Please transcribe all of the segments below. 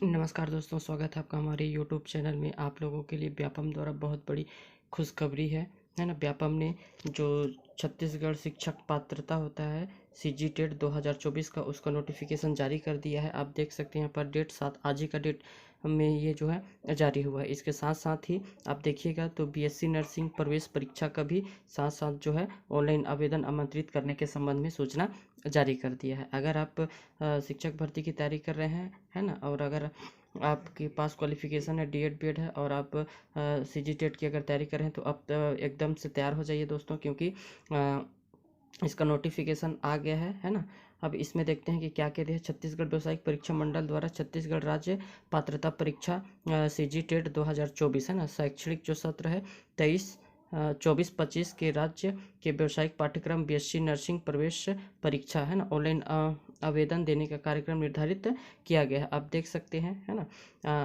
नमस्कार दोस्तों, स्वागत है आपका हमारे यूट्यूब चैनल में। आप लोगों के लिए व्यापम द्वारा बहुत बड़ी खुशखबरी है ना। व्यापम ने जो छत्तीसगढ़ शिक्षक पात्रता होता है सीजी टेट 2024 का, उसका नोटिफिकेशन जारी कर दिया है। आप देख सकते हैं यहाँ पर डेट 7 आज ही का डेट में ये जो है जारी हुआ है। इसके साथ साथ ही आप देखिएगा तो बीएससी नर्सिंग प्रवेश परीक्षा का भी साथ साथ जो है ऑनलाइन आवेदन आमंत्रित करने के संबंध में सूचना जारी कर दिया है। अगर आप शिक्षक भर्ती की तैयारी कर रहे हैं है ना, और अगर आपके पास क्वालिफिकेशन है डीएड बीएड है और आप सीजी टेट की अगर तैयारी कर रहे हैं तो आप एकदम से तैयार हो जाइए दोस्तों, क्योंकि इसका नोटिफिकेशन आ गया है ना। अब इसमें देखते हैं कि क्या कह रही है। छत्तीसगढ़ व्यावसायिक परीक्षा मंडल द्वारा छत्तीसगढ़ राज्य पात्रता परीक्षा सीजी टेट 2024 है ना, शैक्षणिक जो सत्र है 24-25 के राज्य के व्यावसायिक पाठ्यक्रम बीएससी नर्सिंग प्रवेश परीक्षा है ना, ऑनलाइन आवेदन देने का कार्यक्रम निर्धारित किया गया है। आप देख सकते हैं है ना।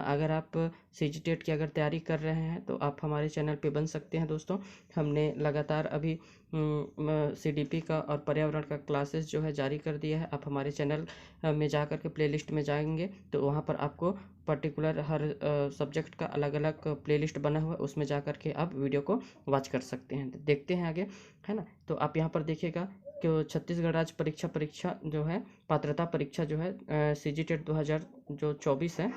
अगर आप सीजी टेट की अगर तैयारी कर रहे हैं तो आप हमारे चैनल पे बन सकते हैं दोस्तों। हमने लगातार अभी सीडीपी का और पर्यावरण का क्लासेस जो है जारी कर दिया है। आप हमारे चैनल में जा कर के प्लेलिस्ट में जाएंगे तो वहाँ पर आपको पर्टिकुलर हर सब्जेक्ट का अलग अलग प्लेलिस्ट बना हुआ है, उसमें जा कर के आप वीडियो को वॉच कर सकते हैं। देखते हैं आगे है ना। तो आप यहाँ पर देखिएगा कि छत्तीसगढ़ राज्य परीक्षा जो है पात्रता परीक्षा जो है सीजी टेट 2024 है,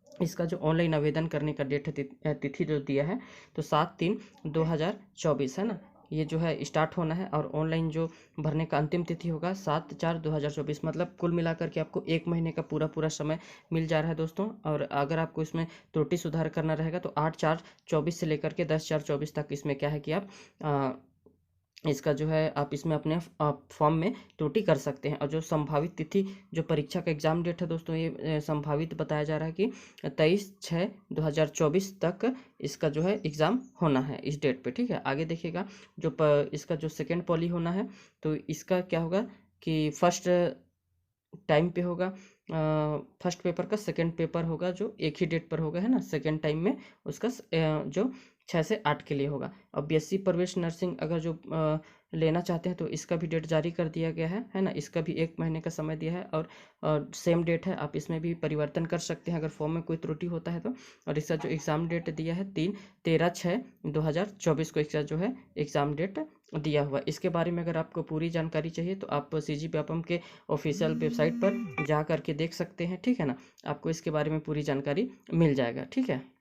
इसका जो ऑनलाइन आवेदन करने का डेट तिथि जो दिया है तो 7/3/2024 है ना। ये जो है स्टार्ट होना है और ऑनलाइन जो भरने का अंतिम तिथि होगा 7/4/2024। मतलब कुल मिलाकर के आपको 1 महीने का पूरा पूरा समय मिल जा रहा है दोस्तों। और अगर आपको इसमें त्रुटि सुधार करना रहेगा तो 8/4/24 से लेकर के 10/4/24 तक इसमें क्या है कि आप इसका जो है आप इसमें अपने फॉर्म में त्रुटि कर सकते हैं। और जो संभावित तिथि जो परीक्षा का एग्जाम डेट है दोस्तों, ये संभावित बताया जा रहा है कि 23/6/2024 तक इसका जो है एग्ज़ाम होना है इस डेट पे। ठीक है, आगे देखिएगा जो इसका जो सेकेंड पॉली होना है तो इसका क्या होगा कि फर्स्ट टाइम पे होगा। फर्स्ट पेपर का सेकंड पेपर होगा जो एक ही डेट पर होगा है ना। सेकंड टाइम में उसका जो 6 से 8 के लिए होगा। और बीएससी प्रवेश नर्सिंग अगर जो लेना चाहते हैं तो इसका भी डेट जारी कर दिया गया है ना। इसका भी 1 महीने का समय दिया है और सेम डेट है। आप इसमें भी परिवर्तन कर सकते हैं अगर फॉर्म में कोई त्रुटि होता है तो। और इसका जो एग्ज़ाम डेट दिया है 13/6/2024 को इसका जो है एग्ज़ाम डेट दिया हुआ है। इसके बारे में अगर आपको पूरी जानकारी चाहिए तो आप सीजी व्यापम के ऑफिशियल वेबसाइट पर जा कर के देख सकते हैं। ठीक है ना, आपको इसके बारे में पूरी जानकारी मिल जाएगा। ठीक है।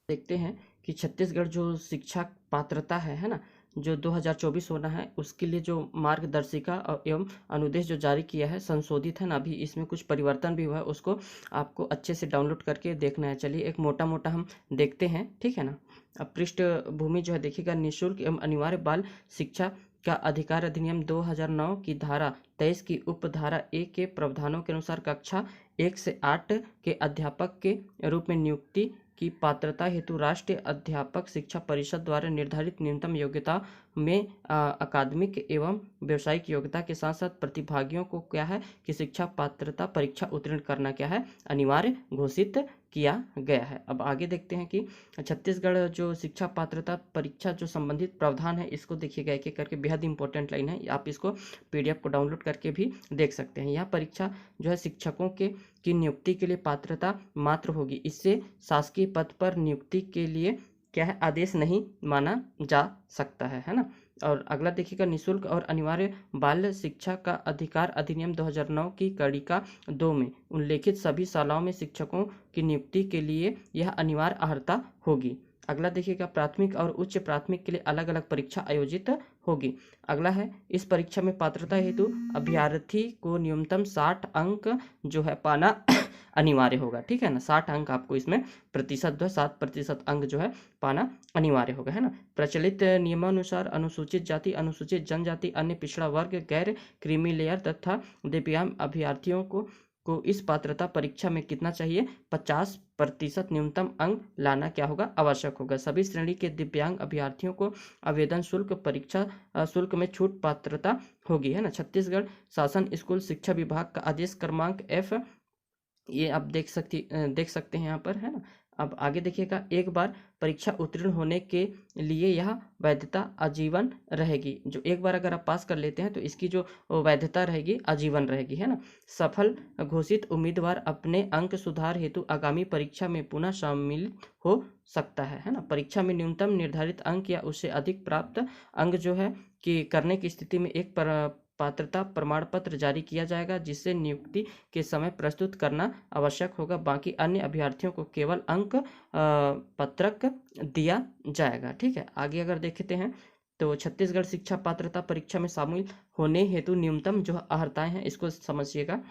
देखते हैं कि छत्तीसगढ़ जो शिक्षा पात्रता है ना, जो 2024 होना है, उसके लिए जो मार्गदर्शिका एवं अनुदेश जो जारी किया है, संशोधित है ना, अभी इसमें कुछ परिवर्तन भी हुआ है, उसको आपको अच्छे से डाउनलोड करके देखना है। चलिए एक मोटा मोटा हम देखते हैं, ठीक है ना। अब पृष्ठभूमि जो है देखिएगा, निःशुल्क एवं अनिवार्य बाल शिक्षा का अधिकार अधिनियम 2009 की धारा 23 की उपधारा ए के प्रावधानों के अनुसार कक्षा 1 से 8 के अध्यापक के रूप में नियुक्ति की पात्रता हेतु राष्ट्रीय अध्यापक शिक्षा परिषद द्वारा निर्धारित न्यूनतम योग्यता में अकादमिक एवं व्यावसायिक योग्यता के साथ साथ प्रतिभागियों को क्या है कि शिक्षा पात्रता परीक्षा उत्तीर्ण करना क्या है, अनिवार्य घोषित किया गया है। अब आगे देखते हैं कि छत्तीसगढ़ जो शिक्षा पात्रता परीक्षा जो संबंधित प्रावधान है, इसको देखिएगा एक एक करके, बेहद इंपॉर्टेंट लाइन है, आप इसको PDF को डाउनलोड करके भी देख सकते हैं। यह परीक्षा जो है शिक्षकों के की नियुक्ति के लिए पात्रता मात्र होगी, इससे शासकीय पद पर नियुक्ति के लिए क्या है, आदेश नहीं माना जा सकता है ना। और अगला देखिएगा, निःशुल्क और अनिवार्य बाल शिक्षा का अधिकार अधिनियम 2009 की कड़िका 2 में उल्लेखित सभी शालाओं में शिक्षकों की नियुक्ति के लिए यह अनिवार्य अर्हता होगी। अगला देखिएगा, प्राथमिक और उच्च प्राथमिक के लिए अलग अलग परीक्षा आयोजित होगी। अगला है, इस परीक्षा में पात्रता हेतु अभ्यर्थी को न्यूनतम 60 अंक जो है पाना अनिवार्य होगा, ठीक है ना। 60 अंक आपको इसमें प्रतिशत जो 7% अंक जो है पाना अनिवार्य होगा, है ना। प्रचलित नियमानुसार अनुसूचित जाति, अनुसूचित जनजाति, अन्य पिछड़ा वर्ग, गैर क्रीमी लेयर तथा दिव्यांग अभ्यर्थियों को इस पात्रता परीक्षा में कितना चाहिए, 50% न्यूनतम अंक लाना क्या होगा, आवश्यक होगा। सभी श्रेणी के दिव्यांग अभ्यर्थियों को आवेदन शुल्क परीक्षा शुल्क में छूट पात्रता होगी, है ना। छत्तीसगढ़ शासन स्कूल शिक्षा विभाग का आदेश क्रमांक F, ये आप देख सकते हैं यहाँ पर, है ना। अब आगे देखिएगा, एक बार परीक्षा उत्तीर्ण होने के लिए यह वैधता आजीवन रहेगी। जो एक बार अगर आप पास कर लेते हैं तो इसकी जो वैधता रहेगी आजीवन रहेगी, है ना। सफल घोषित उम्मीदवार अपने अंक सुधार हेतु आगामी परीक्षा में पुनः शामिल हो सकता है ना। परीक्षा में न्यूनतम निर्धारित अंक या उससे अधिक प्राप्त अंक जो है कि करने की स्थिति में एक पात्रता प्रमाण पत्र जारी किया जाएगा, जिससे नियुक्ति के समय प्रस्तुत करना आवश्यक होगा। बाकी अन्य अभ्यर्थियों को केवल अंक पत्रक दिया जाएगा, ठीक है। आगे अगर देखते हैं तो छत्तीसगढ़ शिक्षा पात्रता परीक्षा में शामिल होने हेतु न्यूनतम जो अर्हताएं हैं, इसको समझिएगा।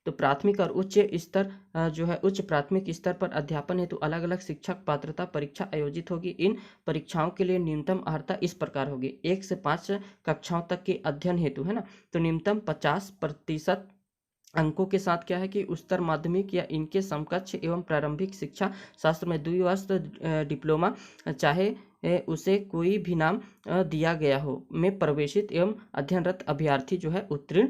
तो प्राथमिक और उच्च स्तर जो है उच्च प्राथमिक स्तर पर अध्यापन हेतु अलग अलग शिक्षक पात्रता परीक्षा आयोजित होगी। इन परीक्षाओं के लिए न्यूनतम अर्हता इस प्रकार होगी, 1 से 5 कक्षाओं तक के अध्ययन हेतु, है ना, तो न्यूनतम 50% अंकों के साथ क्या है कि उच्चतर माध्यमिक या इनके समकक्ष एवं प्रारंभिक शिक्षा शास्त्र में द्विवर्ष डिप्लोमा, चाहे उसे कोई भी नाम दिया गया हो, में प्रवेशित एवं अध्ययनरत अभ्यर्थी जो है उत्तीर्ण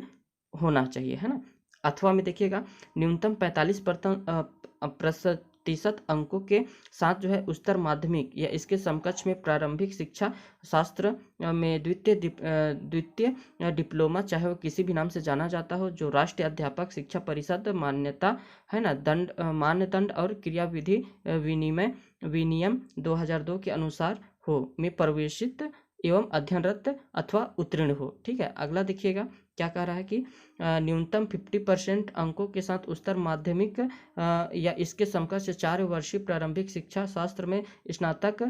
होना चाहिए, है ना। अथवा में देखिएगा, न्यूनतम 45% अंकों के साथ जो है उच्चतर माध्यमिक या इसके समकक्ष में प्रारंभिक शिक्षा शास्त्र में द्वितीय डिप्लोमा, चाहे वो किसी भी नाम से जाना जाता हो, जो राष्ट्रीय अध्यापक शिक्षा परिषद मान्यता, है ना, मानदंड और क्रियाविधि विनियम 2002 के अनुसार हो, में प्रवेशित एवं अध्ययनरत अथवा उत्तीर्ण हो, ठीक है। अगला देखिएगा क्या कह रहा है कि न्यूनतम 50% अंकों के साथ उच्चतर माध्यमिक या इसके समकक्ष 4 वर्षीय प्रारंभिक शिक्षा शास्त्र में स्नातक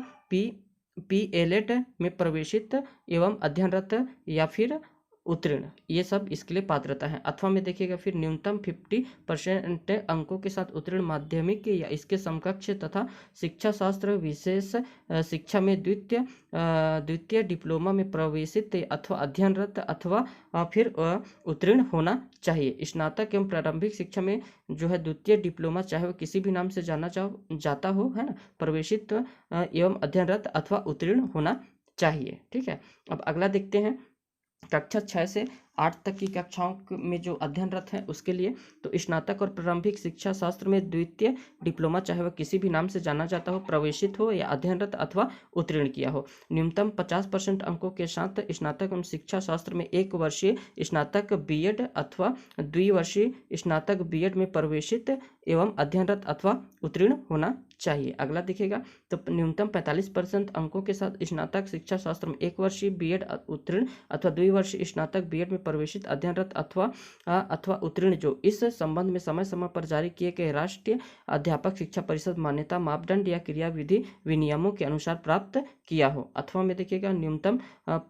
PLED में प्रवेशित एवं अध्ययनरत या फिर उत्तीर्ण, ये सब इसके लिए पात्रता है। अथवा में देखिएगा फिर न्यूनतम 50% अंकों के साथ उत्तीर्ण माध्यमिक या इसके समकक्ष तथा शिक्षा शास्त्र विशेष शिक्षा में द्वितीय डिप्लोमा में प्रवेशित अथवा अध्ययनरत अथवा फिर उत्तीर्ण होना चाहिए। स्नातक एवं प्रारंभिक शिक्षा में जो है द्वितीय डिप्लोमा, चाहे वो किसी भी नाम से जाता हो, है ना, प्रवेशित एवं अध्ययनरत अथवा उत्तीर्ण होना चाहिए, ठीक है। अब अगला देखते हैं, कक्षा 6 से 8 तक की कक्षाओं में जो अध्ययनरत है उसके लिए, तो स्नातक और प्रारंभिक शिक्षा शास्त्र में द्वितीय डिप्लोमा, चाहे वह किसी भी नाम से जाना जाता हो, प्रवेशित हो या अध्ययनरत अथवा उत्तीर्ण किया हो। न्यूनतम 50% अंकों के साथ स्नातक एवं शिक्षा शास्त्र में 1 वर्षीय स्नातक BEd अथवा द्विवर्षीय स्नातक BEd में प्रवेशित एवं अध्ययनरत अथवा उत्तीर्ण होना चाहिए। अगला देखिएगा, तो न्यूनतम 45% अंकों के साथ स्नातक शिक्षा शास्त्र में 1 वर्षीय BEd उत्तीर्ण अथवा द्विवर्षीय स्नातक BEd में प्रवेशित अध्ययनरत अथवा उत्तीर्ण जो इस संबंध में समय समय पर जारी किए गए राष्ट्रीय अध्यापक शिक्षा परिषद मान्यता मापदंड या क्रियाविधि विनियमों के अनुसार प्राप्त किया हो। अथवा में देखिएगा न्यूनतम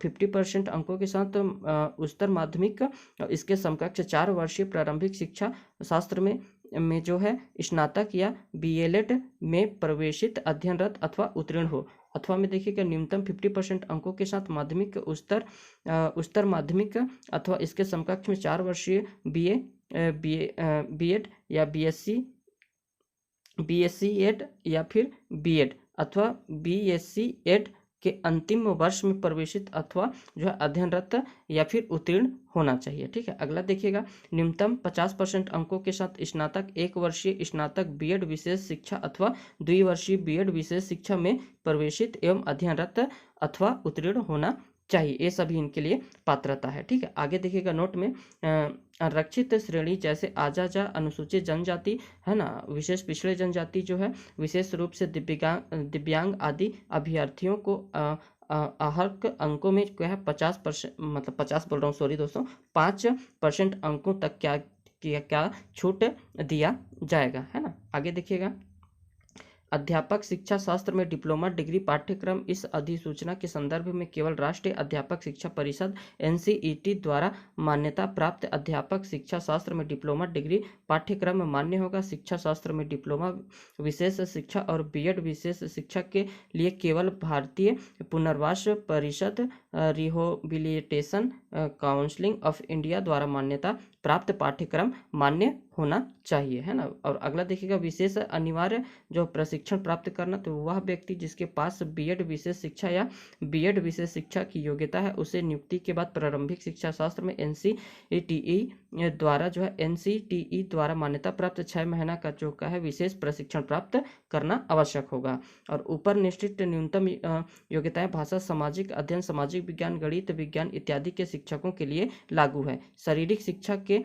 50% अंकों के साथ उच्चतर माध्यमिक इसके समकक्ष 4 वर्षीय प्रारंभिक शिक्षा शास्त्र में जो है स्नातक या BLED में प्रवेशित अध्ययनरत अथवा उत्तीर्ण हो। अथवा में देखिएगा न्यूनतम 50% अंकों के साथ माध्यमिक उच्चतर माध्यमिक अथवा इसके समकक्ष में 4 वर्षीय BEd या BSc एड या फिर BEd अथवा BSc एड के अंतिम वर्ष में प्रवेशित अथवा जो है अध्ययनरत या फिर उत्तीर्ण होना चाहिए। ठीक है, अगला देखिएगा न्यूनतम 50% अंकों के साथ स्नातक 1 वर्षीय स्नातक BEd विशेष शिक्षा अथवा 2 वर्षीय BEd विशेष शिक्षा में प्रवेशित एवं अध्ययनरत अथवा उत्तीर्ण होना चाहिए। ये सभी इनके लिए पात्रता है। ठीक है, आगे देखिएगा नोट में आरक्षित श्रेणी जैसे आजा अनुसूचित जनजाति है ना, विशेष पिछड़े जनजाति जो है, विशेष रूप से दिव्यांग आदि अभ्यर्थियों को आहर्क अंकों में क्या है 50%, मतलब 50 बोल रहा हूँ, सॉरी दोस्तों, 5% अंकों तक क्या छूट दिया जाएगा, है ना। आगे देखिएगा अध्यापक शिक्षा शास्त्र में डिप्लोमा डिग्री पाठ्यक्रम इस अधिसूचना के संदर्भ में केवल राष्ट्रीय अध्यापक शिक्षा परिषद NCET द्वारा मान्यता प्राप्त अध्यापक शिक्षा शास्त्र में डिप्लोमा डिग्री पाठ्यक्रम मान्य होगा। शिक्षा शास्त्र में डिप्लोमा विशेष शिक्षा और BEd विशेष शिक्षा के लिए केवल भारतीय पुनर्वास परिषद रिहेबिलिटेशन काउंसिल ऑफ इंडिया द्वारा मान्यता प्राप्त पाठ्यक्रम मान्य होना चाहिए, है ना। और अगला देखिएगा विशेष अनिवार्य जो प्रशिक्षण प्राप्त करना, तो वह व्यक्ति जिसके पास BEd विशेष शिक्षा या BEd विशेष शिक्षा की योग्यता है उसे नियुक्ति के बाद प्रारंभिक शिक्षा शास्त्र में NCTE द्वारा मान्यता प्राप्त 6 महीना का जो है विशेष प्रशिक्षण प्राप्त करना आवश्यक होगा। और ऊपर निश्चित न्यूनतम योग्यताएं भाषा, सामाजिक अध्ययन, सामाजिक विज्ञान, गणित विज्ञान इत्यादि के शिक्षकों के लिए लागू है। शारीरिक शिक्षा के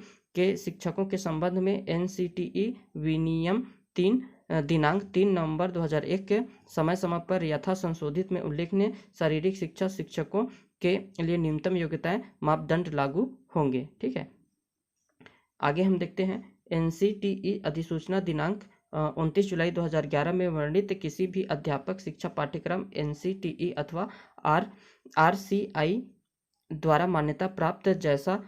शिक्षकों के संबंध में NCTE विनियम दिनांक 3 नवंबर 2001 के समय समय पर यथा संशोधित में उल्लेखनीय शारीरिक शिक्षा शिक्षकों के लिए न्यूनतम योग्यताएं मापदंड लागू होंगे। ठीक है, आगे हम देखते हैं NCTE अधिसूचना दिनांक 29 जुलाई 2011 में वर्णित किसी भी अध्यापक शिक्षा पाठ्यक्रम NCTE अथवा RCI द्वारा मान्यता प्राप्त जैसा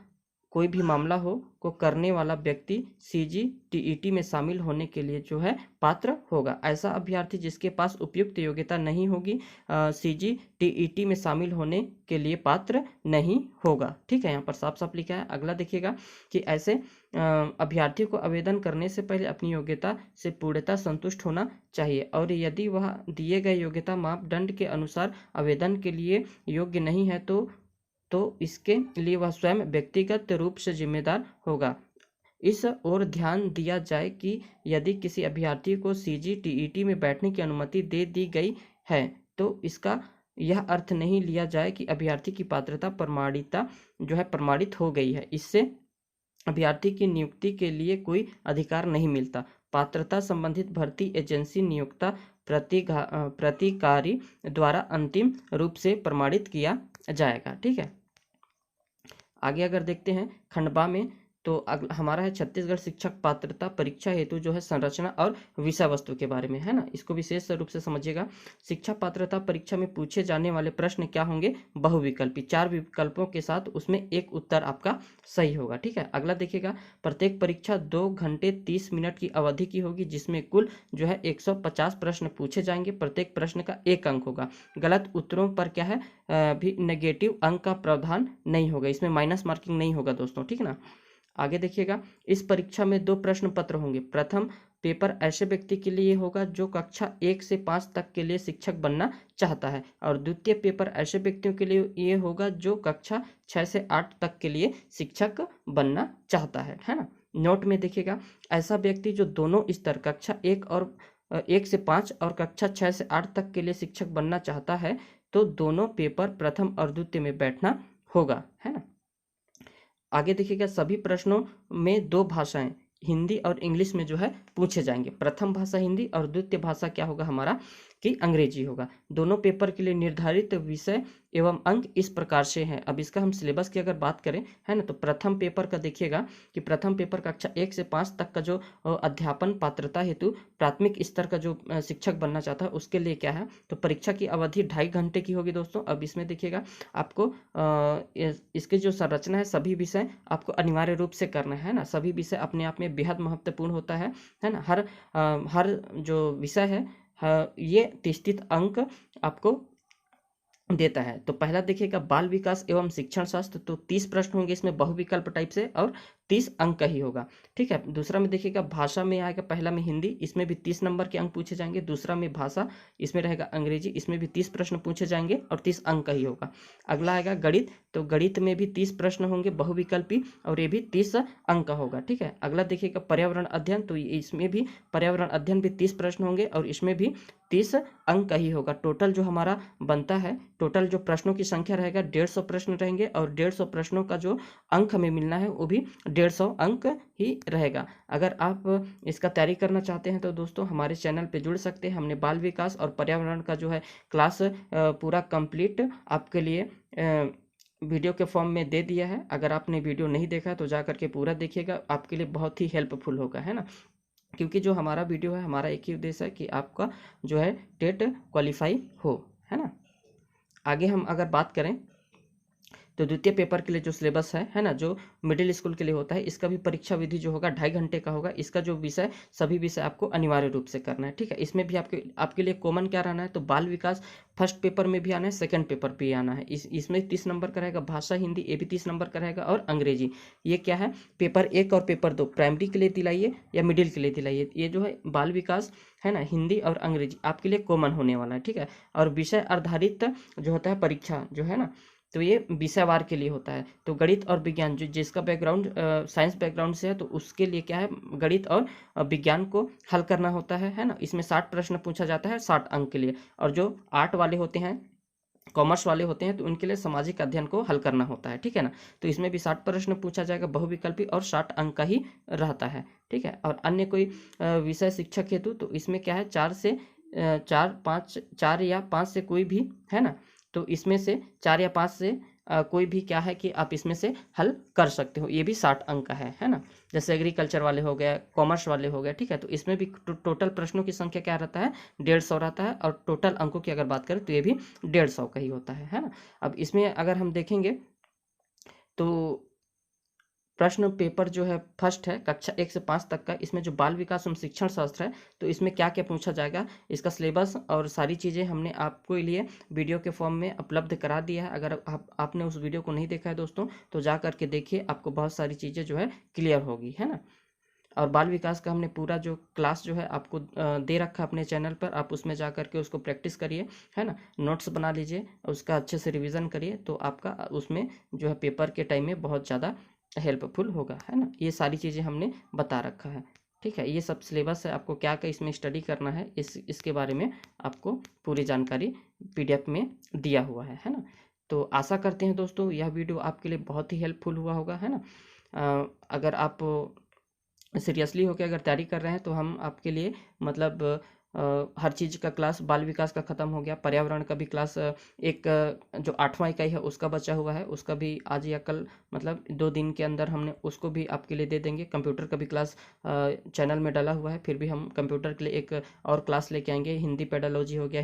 कोई भी मामला हो को करने वाला व्यक्ति CGTET में शामिल होने के लिए जो है पात्र होगा। ऐसा अभ्यर्थी जिसके पास उपयुक्त योग्यता नहीं होगी CGTET में शामिल होने के लिए पात्र नहीं होगा। ठीक है, यहाँ पर साफ साफ लिखा है। अगला देखिएगा कि ऐसे अभ्यर्थी को आवेदन करने से पहले अपनी योग्यता से पूर्णतः संतुष्ट होना चाहिए और यदि वह दिए गए योग्यता मापदंड के अनुसार आवेदन के लिए योग्य नहीं है तो इसके लिए वह स्वयं व्यक्तिगत रूप से जिम्मेदार होगा। इस ओर ध्यान दिया जाए कि यदि किसी अभ्यर्थी को CGTET में बैठने की अनुमति दे दी गई है तो इसका यह अर्थ नहीं लिया जाए कि अभ्यर्थी की पात्रता प्रमाणित हो गई है। इससे अभ्यर्थी की नियुक्ति के लिए कोई अधिकार नहीं मिलता। पात्रता संबंधित भर्ती एजेंसी नियोक्ता प्रतिकारी द्वारा अंतिम रूप से प्रमाणित किया जाएगा। ठीक है, आगे अगर देखते हैं खंडवा में तो हमारा है छत्तीसगढ़ शिक्षक पात्रता परीक्षा हेतु जो है संरचना और विषय वस्तु के बारे में, है ना। इसको विशेष रूप से समझिएगा। शिक्षा पात्रता परीक्षा में पूछे जाने वाले प्रश्न क्या होंगे? बहुविकल्पी, 4 विकल्पों के साथ उसमें एक उत्तर आपका सही होगा। ठीक है, अगला देखिएगा प्रत्येक परीक्षा 2 घंटे 30 मिनट की अवधि की होगी जिसमें कुल जो है 150 प्रश्न पूछे जाएंगे। प्रत्येक प्रश्न का 1 अंक होगा। गलत उत्तरों पर क्या है भी नेगेटिव अंक का प्रावधान नहीं होगा, इसमें माइनस मार्किंग नहीं होगा दोस्तों। ठीक है ना। आगे देखिएगा इस परीक्षा में 2 प्रश्न पत्र होंगे। प्रथम पेपर ऐसे व्यक्ति के लिए होगा जो कक्षा 1 से 5 तक के लिए शिक्षक बनना चाहता है और द्वितीय पेपर ऐसे व्यक्तियों के लिए ये होगा जो कक्षा 6 से 8 तक के लिए शिक्षक बनना चाहता है ना। नोट में देखिएगा ऐसा व्यक्ति जो दोनों स्तर कक्षा 1 से 5 और कक्षा 6 से 8 तक के लिए शिक्षक बनना चाहता है तो दोनों पेपर प्रथम और द्वितीय में बैठना होगा, है ना। आगे देखिएगा सभी प्रश्नों में 2 भाषाएं हिंदी और इंग्लिश में जो है पूछे जाएंगे। प्रथम भाषा हिंदी और द्वितीय भाषा क्या होगा हमारा कि अंग्रेजी होगा। दोनों पेपर के लिए निर्धारित विषय एवं अंक इस प्रकार से हैं। अब इसका हम सिलेबस की अगर बात करें, है ना, तो प्रथम पेपर का देखिएगा कि प्रथम पेपर कक्षा 1 से 5 तक का जो अध्यापन पात्रता हेतु प्राथमिक स्तर का जो शिक्षक बनना चाहता है उसके लिए क्या है, तो परीक्षा की अवधि 2.5 घंटे की होगी दोस्तों। अब इसमें देखिएगा आपको इसकी जो संरचना है, सभी विषय आपको अनिवार्य रूप से करना है ना, सभी विषय अपने आप में बेहद महत्वपूर्ण होता है ना। हर जो विषय है, ये 33 अंक आपको देता है। तो पहला देखिएगा बाल विकास एवं शिक्षण शास्त्र, तो 30 प्रश्न होंगे इसमें बहुविकल्प टाइप से और 30 अंक का ही होगा, ठीक है। दूसरा में देखिएगा भाषा में आएगा, पहला में हिंदी, इसमें भी 30 नंबर के अंक पूछे जाएंगे। दूसरा में भाषा, इसमें रहेगा अंग्रेजी, इसमें भी 30 प्रश्न पूछे जाएंगे और 30 अंक का ही होगा। अगला आएगा गणित, तो गणित में भी 30 प्रश्न होंगे बहुविकल्पी और ये भी 30 अंक का होगा, ठीक है। अगला देखिएगा पर्यावरण अध्ययन, तो इसमें भी पर्यावरण अध्ययन भी 30 प्रश्न होंगे और इसमें भी 30 अंक का ही होगा। टोटल जो हमारा बनता है, टोटल जो प्रश्नों की संख्या रहेगा 150 प्रश्न रहेंगे और 150 प्रश्नों का जो अंक हमें मिलना है वो भी 150 अंक ही रहेगा। अगर आप इसका तैयारी करना चाहते हैं तो दोस्तों हमारे चैनल पे जुड़ सकते हैं। हमने बाल विकास और पर्यावरण का जो है क्लास पूरा कंप्लीट आपके लिए वीडियो के फॉर्म में दे दिया है। अगर आपने वीडियो नहीं देखा तो जा करके पूरा देखिएगा, आपके लिए बहुत ही हेल्पफुल होगा, है ना। क्योंकि जो हमारा वीडियो है, हमारा एक ही उद्देश्य है कि आपका जो है टेट क्वालिफाई हो, है ना। आगे हम अगर बात करें तो द्वितीय पेपर के लिए जो सिलेबस है ना, जो मिडिल स्कूल के लिए होता है, इसका भी परीक्षा विधि जो होगा 2.5 घंटे का होगा। इसका जो विषय, सभी विषय आपको अनिवार्य रूप से करना है, ठीक है। इसमें भी आपके लिए कॉमन क्या रहना है, तो बाल विकास फर्स्ट पेपर में भी आना है, सेकंड पेपर भी आना है। इसमें 30 नंबर का रहेगा। भाषा हिंदी, ये भी 30 नंबर का रहेगा और अंग्रेजी, ये क्या है, पेपर 1 और पेपर 2 प्राइमरी के लिए दिलाइए या मिडिल के लिए दिलाइए। ये जो है बाल विकास है ना, हिंदी और अंग्रेजी आपके लिए कॉमन होने वाला है, ठीक है। और विषय आधारित जो होता है परीक्षा जो है ना, तो ये विषयवार के लिए होता है। तो गणित और विज्ञान, जो जिसका बैकग्राउंड साइंस बैकग्राउंड से है, तो उसके लिए क्या है, गणित और विज्ञान को हल करना होता है ना। इसमें 60 प्रश्न पूछा जाता है 60 अंक के लिए। और जो आर्ट वाले होते हैं, कॉमर्स वाले होते हैं, तो उनके लिए सामाजिक अध्ययन को हल करना होता है, ठीक है ना। तो इसमें भी 60 प्रश्न पूछा जाएगा बहुविकल्पी और 60 अंक का ही रहता है, ठीक है। और अन्य कोई विषय शिक्षक हेतु, तो इसमें क्या है, 4 या 5 से कोई भी, है ना। तो इसमें से 4 या 5 से कोई भी क्या है कि आप इसमें से हल कर सकते हो। ये भी 60 अंक का है ना। जैसे एग्रीकल्चर वाले हो गए, कॉमर्स वाले हो गए, ठीक है। तो इसमें भी टोटल प्रश्नों की संख्या क्या रहता है, 150 रहता है। और टोटल अंकों की अगर बात करें तो ये भी 150 का ही होता है ना। अब इसमें अगर हम देखेंगे तो प्रश्न पेपर जो है फर्स्ट है कक्षा 1 से 5 तक का, इसमें जो बाल विकास एवं शिक्षण शास्त्र है, तो इसमें क्या क्या पूछा जाएगा, इसका सिलेबस और सारी चीज़ें हमने आपको लिए वीडियो के फॉर्म में उपलब्ध करा दिया है। अगर आपने उस वीडियो को नहीं देखा है दोस्तों, तो जा करके देखिए, आपको बहुत सारी चीज़ें जो है क्लियर होगी, है ना। और बाल विकास का हमने पूरा जो क्लास जो है आपको दे रखा अपने चैनल पर, आप उसमें जा करके उसको प्रैक्टिस करिए, है ना। नोट्स बना लीजिए, उसका अच्छे से रिवीजन करिए, तो आपका उसमें जो है पेपर के टाइम में बहुत ज़्यादा हेल्पफुल होगा, है ना। ये सारी चीज़ें हमने बता रखा है, ठीक है। ये सब सिलेबस है, आपको क्या क्या इसमें स्टडी करना है, इसके बारे में आपको पूरी जानकारी PDF में दिया हुआ है ना। तो आशा करते हैं दोस्तों यह वीडियो आपके लिए बहुत ही हेल्पफुल हुआ होगा, है ना। अगर आप सीरियसली होकर अगर तैयारी कर रहे हैं तो हम आपके लिए मतलब हर चीज़ का क्लास, बाल विकास का ख़त्म हो गया, पर्यावरण का भी क्लास एक जो 8वां इकाई है उसका बचा हुआ है, उसका भी आज या कल मतलब 2 दिन के अंदर हमने उसको भी आपके लिए दे देंगे। कंप्यूटर का भी क्लास चैनल में डाला हुआ है, फिर भी हम कंप्यूटर के लिए एक और क्लास लेके आएंगे। हिंदी पेडालॉजी हो गया,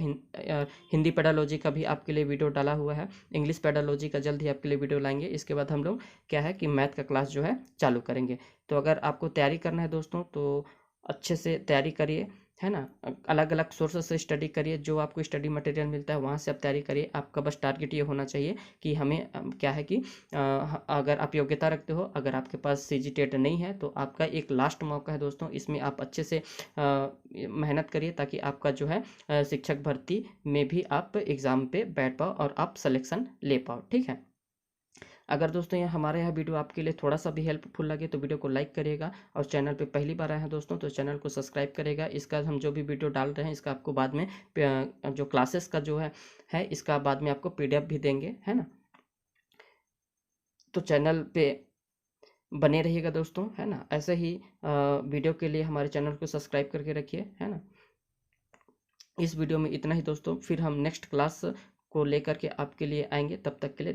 हिंदी पेडालॉजी का भी आपके लिए वीडियो डाला हुआ है। इंग्लिश पेडालॉजी का जल्द ही आपके लिए वीडियो लाएंगे। इसके बाद हम लोग क्या है कि मैथ का क्लास जो है चालू करेंगे। तो अगर आपको तैयारी करना है दोस्तों तो अच्छे से तैयारी करिए, है ना। अलग अलग सोर्सेस से स्टडी करिए, जो आपको स्टडी मटेरियल मिलता है वहाँ से आप तैयारी करिए। आपका बस टारगेट ये होना चाहिए कि हमें क्या है कि अगर आप योग्यता रखते हो, अगर आपके पास CGTET नहीं है, तो आपका एक लास्ट मौका है दोस्तों, इसमें आप अच्छे से मेहनत करिए ताकि आपका जो है शिक्षक भर्ती में भी आप एग्ज़ाम पे बैठ पाओ और आप सिलेक्शन ले पाओ, ठीक है। अगर दोस्तों हमारे यहाँ वीडियो आपके लिए थोड़ा सा भी हेल्पफुल लगे तो वीडियो को लाइक करिएगा, और चैनल पे पहली बार आए हैं दोस्तों तो चैनल को सब्सक्राइब करेगा। इसका हम जो भी वीडियो डाल रहे हैं इसका आपको बाद में जो क्लासेस का जो है इसका बाद में आपको PDF भी देंगे, है ना। तो चैनल पे बने रहिएगा दोस्तों, है ना। ऐसे ही वीडियो के लिए हमारे चैनल को सब्सक्राइब करके रखिए, है ना। इस वीडियो में इतना ही दोस्तों, फिर हम नेक्स्ट क्लास को लेकर के आपके लिए आएंगे। तब तक के लिए